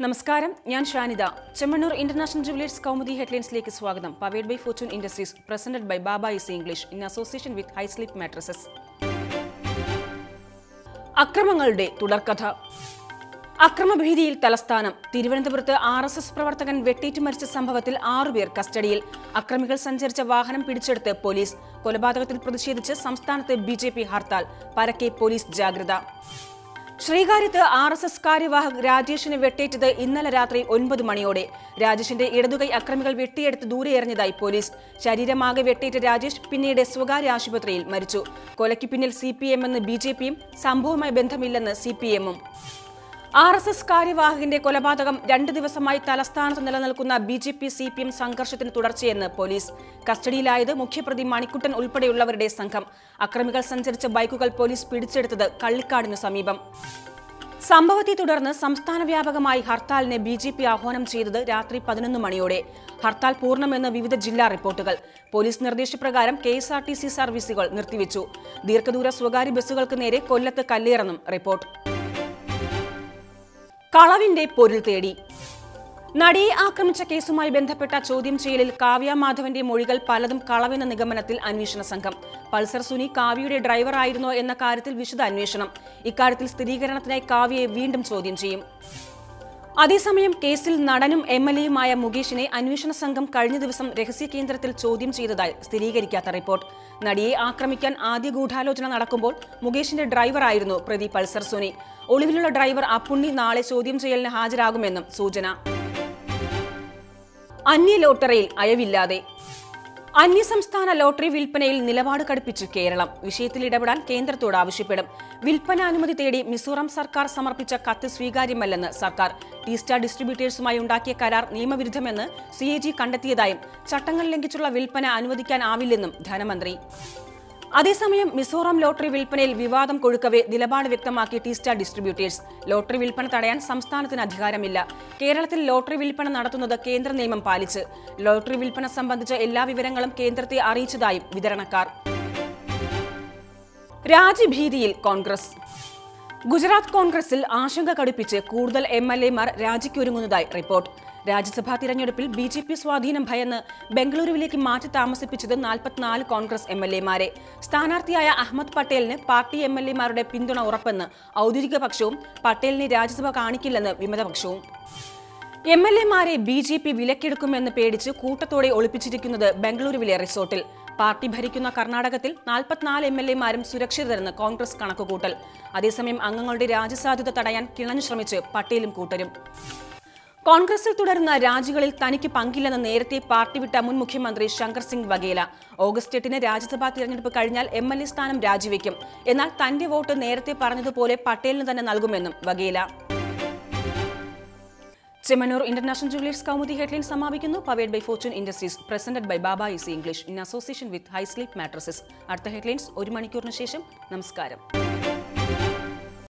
നമസ്കാരം, ഞാൻ Shanida. Chemmanur international jewellers Kaumudi ഹെഡ്ലൈൻസിലേക്ക് സ്വാഗതം. Powered by fortune industries, presented by Baba easy English in association with high sleep mattresses. അക്രമങ്ങളുടെ തുടർക്കഥ. അക്രമഭീതിയിൽ തലസ്ഥാനം. തിരുവനന്തപുരത്ത് RSS പ്രവർത്തകൻ വെട്ടേറ്റ് മരിച്ച സംഭവത്തിൽ 6 പേർ കസ്റ്റഡിയിൽ. അക്രമികൾ സഞ്ചരിച്ച വാഹനം പിടിച്ചെടുത്ത് പോലീസ്. കൊലപാതകത്തിൽ പ്രതിഷേധിച്ച് സംസ്ഥാനത്ത് BJP ഹർത്താൽ. പരക്കെ പോലീസ് ജാഗ്രത. ശ്രീകാര്യത്ത് RSS കാര്യവാഹക് രാജേഷിന് വെട്ടേറ്റത് ഇന്നലെ രാത്രി 9 മണിയോടെ. രാജേഷിന്റെ ഇടതുകൈ അക്രമികൾ വെട്ടിയെടുത്ത് ദൂരെ എറിഞ്ഞതായി പോലീസ്. ശരീരമാകെ വെട്ടേറ്റ രാജേഷ് പിന്നീട് സ്വകാര്യ ആശുപത്രിയിൽ മരിച്ചു. കൊലയ്ക്ക് പിന്നിൽ CPM എന്ന് BJPയും സംഭവവുമായി ബന്ധമില്ലെന്ന് CPM-ഉം. RSS കാര്യവാഹകന്റെ കൊലപാതകം 2 ദിവസമായി തലസ്ഥാനത്ത് നിലനിൽക്കുന്ന BJP CPM സംഘർഷത്തിന് തുടർച്ചയെന്ന് പോലീസ്. കസ്റ്റഡിയിലായത് മുഖ്യപ്രതി മണിക്കുട്ടൻ ഉൾപ്പെടെയുള്ളവരുടെ സംഘം. അക്രമികൾ സഞ്ചരിച്ച ബൈക്കുകൾ പോലീസ് പിടിച്ചെടുത്തത് കള്ളിക്കാടിനു സമീപം. സംഭവത്തെ തുടർന്ന് സംസ്ഥാന വ്യാപകമായി ഹർത്താലിന് BJP ആഹ്വാനം ചെയ്തത് രാത്രി 11 മണിയോടെ. ഹർത്താൽ പൂർണ്ണമെന്ന് വിവിധ ജില്ലാ റിപ്പോർട്ടുകൾ. പോലീസ് നിർദ്ദേശപ്രകാരം KSRTC സർവീസുകൾ നിർത്തിവെച്ചു. ദീർഘദൂര സ്വകാര്യ ബസ്സുകൾക്ക് നേരെ കൊല്ലത്ത് കല്ലേറെന്നും റിപ്പോർട്ട്. കളവിന്റെ പൊരുൾ തേടി. നടിയെ ആക്രമിച്ച കേസുമായി ബന്ധപ്പെട്ട ചോദ്യം ചെയ്യലിൽ കാവ്യ മാധവന്റെ മൊഴികൾ പലതും കളവെന്ന നിഗമനത്തിൽ അന്വേഷണ സംഘം. പൾസർ സുനി കാവ്യയുടെ ഡ്രൈവർ ആയിരുന്നോ എന്ന കാര്യത്തിൽ വിശദ അന്വേഷണം. ഇക്കാര്യത്തിൽ സ്ഥിരീകരണത്തിനായി കാവ്യയെ വീണ്ടും ചോദ്യം ചെയ്യും. അതേസമയം കേസിൽ നടനും MLA-യുമായ മുകേഷിനെ അന്വേഷണ സംഘം കഴിഞ്ഞ ദിവസം രഹസ്യ കേന്ദ്രത്തിൽ ചോദ്യം ചെയ്തതായി സ്ഥിരീകരിക്കാത്ത റിപ്പോർട്ട്. നടിയെ ആക്രമിക്കാൻ ആദ്യ ഗൂഢാലോചന നടക്കുമ്പോൾ മുകേഷിന്റെ ഡ്രൈവറായിരുന്നു പ്രതി പൾസർ സുനി. ഒളിവിലുള്ള ഡ്രൈവർ അപ്പുണ്ണി നാളെ ചോദ്യം ചെയ്യലിന് ഹാജരാകുമെന്നും സൂചന. അന്യ ലോട്ടറിയിൽ അയവില്ലാതെ. അന്യസംസ്ഥാന ലോട്ടറി വിൽപ്പനയിൽ നിലപാട് കടുപ്പിച്ച് കേരളം. വിഷയത്തിൽ ഇടപെടാൻ കേന്ദ്രത്തോട് ആവശ്യപ്പെടും. വിൽപ്പന അനുമതി തേടി മിസോറാം സർക്കാർ സമർപ്പിച്ച കത്ത് സ്വീകാര്യമല്ലെന്ന് സർക്കാർ. ടീസ്റ്റാർ ഡിസ്ട്രിബ്യൂട്ടേഴ്സുമായി ഉണ്ടാക്കിയ കരാർ നിയമവിരുദ്ധമെന്ന് CAG കണ്ടെത്തിയതായും ചട്ടങ്ങൾ ലംഘിച്ചുള്ള വിൽപ്പന അനുവദിക്കാനാവില്ലെന്നും ധനമന്ത്രി. അതേസമയം മിസോറാം ലോട്ടറി വിൽപ്പനയിൽ വിവാദം കൊഴുക്കവെ നിലപാട് വ്യക്തമാക്കി ടീസ്റ്റാർ ഡിസ്ട്രിബ്യൂട്ടേഴ്സ്. ലോട്ടറി വിൽപ്പന തടയാൻ സംസ്ഥാനത്തിന് അധികാരമില്ല. കേരളത്തിൽ ലോട്ടറി വിൽപ്പന നടത്തുന്നത് കേന്ദ്ര നിയമം പാലിച്ച്. ലോട്ടറി വിൽപ്പന സംബന്ധിച്ച എല്ലാ വിവരങ്ങളും കേന്ദ്രത്തെ അറിയിച്ചതായും വിതരണക്കാർ. രാജ്യഭീതിയിൽ കോൺഗ്രസ്. ഗുജറാത്ത് കോൺഗ്രസിൽ ആശങ്ക കടുപ്പിച്ച് കൂടുതൽ MLA-മാർ രാജിക്കൊരുങ്ങുന്നതായി റിപ്പോർട്ട്. രാജ്യസഭാ തിരഞ്ഞെടുപ്പിൽ BJP സ്വാധീനം ഭയന്ന് ബംഗളൂരുവിലേക്ക് മാറ്റി താമസിപ്പിച്ചത് 44 കോൺഗ്രസ് MLA-മാരെ. സ്ഥാനാർത്ഥിയായ അഹമ്മദ് പട്ടേലിന് പാർട്ടി MLA-മാരുടെ പിന്തുണ ഉറപ്പെന്ന് ഔദ്യോഗിക പക്ഷവും പട്ടേലിനെ രാജ്യസഭ കാണിക്കില്ലെന്ന് വിമതപക്ഷവും. MLA-മാരെ BJP വിലക്കെടുക്കുമെന്ന് പേടിച്ച് കൂട്ടത്തോടെ ഒളിപ്പിച്ചിരിക്കുന്നത് ബംഗളൂരുവിലെ റിസോർട്ടിൽ. പാർട്ടി ഭരിക്കുന്ന കർണാടകത്തിൽ 44 MLA-മാരും സുരക്ഷിതരെന്ന് കോൺഗ്രസ് കണക്കുകൂട്ടൽ. അതേസമയം അംഗങ്ങളുടെ രാജ്യസാധ്യത തടയാൻ കിണഞ്ഞു ശ്രമിച്ച് പട്ടേലും കൂട്ടരും. കോൺഗ്രസിൽ തുടരുന്ന രാജികളിൽ തനിക്ക് പങ്കില്ലെന്ന് നേരത്തെ പാർട്ടി വിട്ട മുൻ മുഖ്യമന്ത്രി ശങ്കർ സിംഗ് വഗേല. ഓഗസ്റ്റ് 8-ന് രാജ്യസഭാ തിരഞ്ഞെടുപ്പ് കഴിഞ്ഞാൽ MLA സ്ഥാനം രാജിവെക്കും. എന്നാൽ തന്റെ വോട്ട് നേരത്തെ പറഞ്ഞതുപോലെ പട്ടേലിന് തന്നെ നൽകുമെന്നും Vaghela. Chemmanur international jewellers Kaumudi headline സമാപിക്കുന്നു. Powered by fortune industries, presented by Baba easy English in association with high sleep mattresses. അടുത്ത ഹെഡ്ലൈൻസ് 1 മണിക്കൂറിന് ശേഷം. നമസ്കാരം.